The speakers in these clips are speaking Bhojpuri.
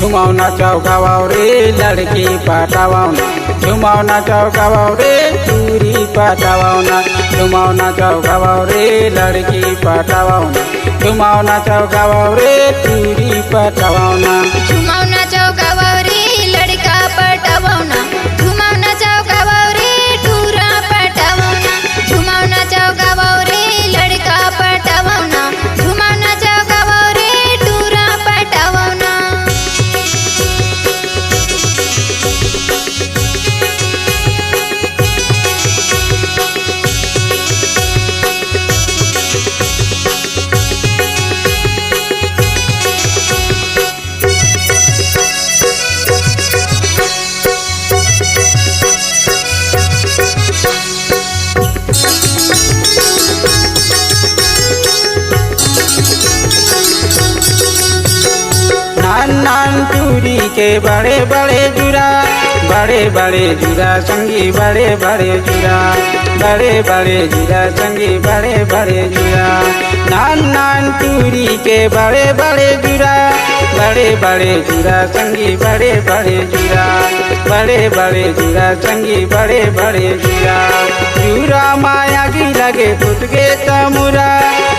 झुमावना चौकावाव रे लड़की पटावावना, झुमावना चौकावाव रे चूरी पटावावना, झुमावना चौकावाव रे लड़की पटावावना, झुमावना चौकावाव रे चूरी पटावावना, झुमावना चौकावाव रे लड़का पटावावना, झुमावना चौकावाव रे टूरा पटावावना, झुमावना चौकावाव रे लड़का पटावावना, झुमावना चौकावाव रे टूरा पटावावना। नान नान चूड़ी के बड़े बड़े जुरा, बड़े बड़े जुरा संगी बड़े बड़े जुरा, बड़े बड़े जुरा संगी बड़े बड़े जुरा, नान नान चूड़ी के बड़े बड़े जुरा, बड़े बड़े जुरा संगी बड़े बड़े जुरा, बड़े बड़े जुरा संगी बड़े बड़े जुरा, जुरा माया की लगे फुट गे तमुरा,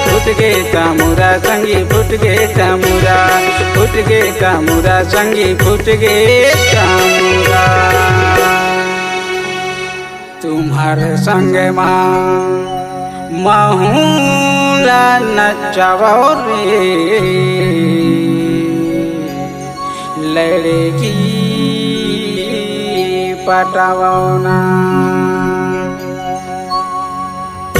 फुट गे तमुरा संगी फुट गे तमुरा, फुट गे तमुरा संगी फुट गे तमुरा। तुम्हारे संग महूला नचावो रे लड़की पटावावना,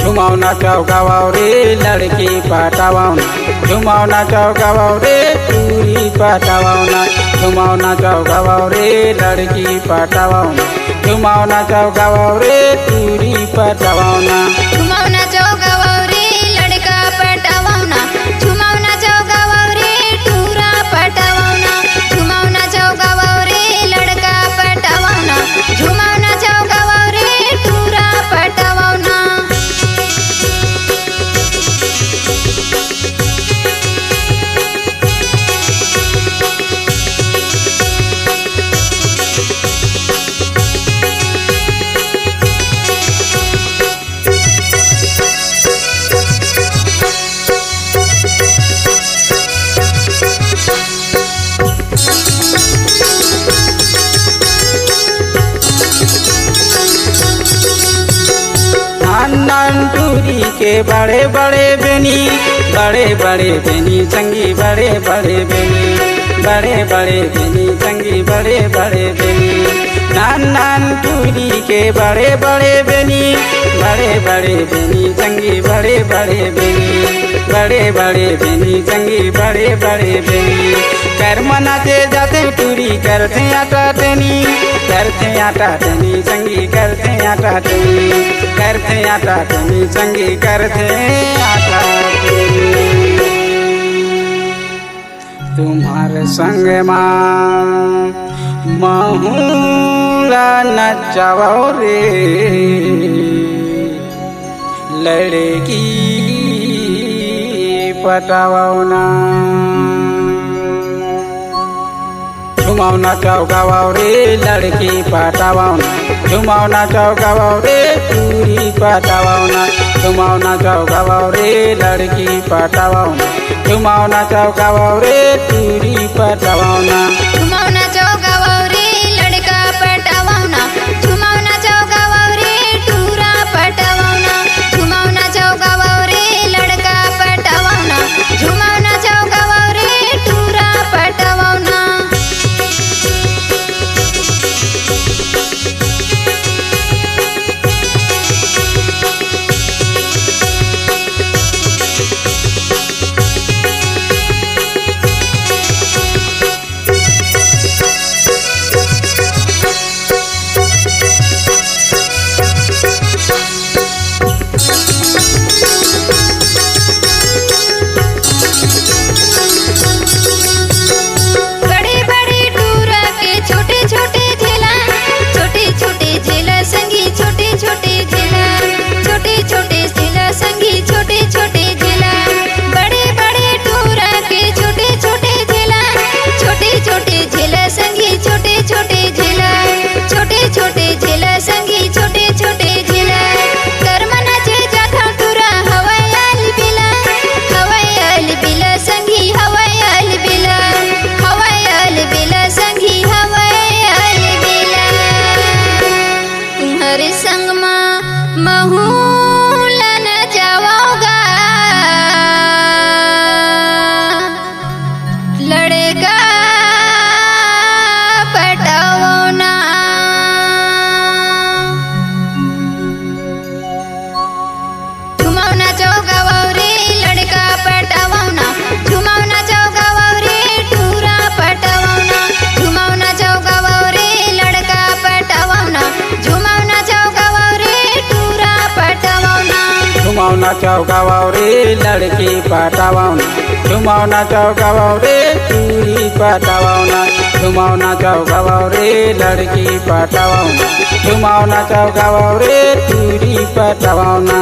झुमावना चौकावाव रे लड़की पटावावना, झुमावना चौकावाव रे चूरी पटावावना, झुमावना चौकावाव रे लड़की पटावावना, झुमावना चौकावाव रे चूरी पटावावना, झुमावना चौकावाव रे लड़का पटावावना, झुमावना चौकावाव रे टूरा पटावावना, झुमावना चौकावाव रे लड़का पटावावना, झुमावना चौकावाव रे टूरा पटावावना। नान चूड़ी के बड़े बड़े बेनी, बड़े बड़े बेनी संगी बड़े बड़े बेनी, बड़े बड़े बेनी संगी बड़े बड़े बेनी, नान नान चूड़ी के बड़े बड़े बेनी, बड़े बड़े बेनी संगी बड़े बड़े बेनी, बड़े बड़े बेनी संगी बड़े बड़े बेनी, कर मनाते जाते टूरी करते आटा टनी, करते आटा टनी संगी करते आटा टनी, करते आटा टनी संगी करते आटा टनी। तुम्हारे संग महूला नचावो रे लड़की पटावावना, झुमावना चौकावाव रे लड़की पटावावना, झुमावना चौकावाव रे चूरी पटावावना, झुमावना चौकावाव रे लड़की पटावावना, झुमावना चौकावाव रे चूरी पटावावना, झुमावना चौकावाव रे लड़का पटावावना, झुमावना चौकावाव रे टूरा पटावावना, झुमावना चौकावाव रे लड़का पटावावना, झुमावना चौकावाव रे टूरा पटावावना। चौकावा रे लड़की पटावाना झुमावना चौकावा रे टूरी पटावाना झुमावना चौकावा रे लड़की पटावाना झुमावना चौकावा रे टूरी पटावाना।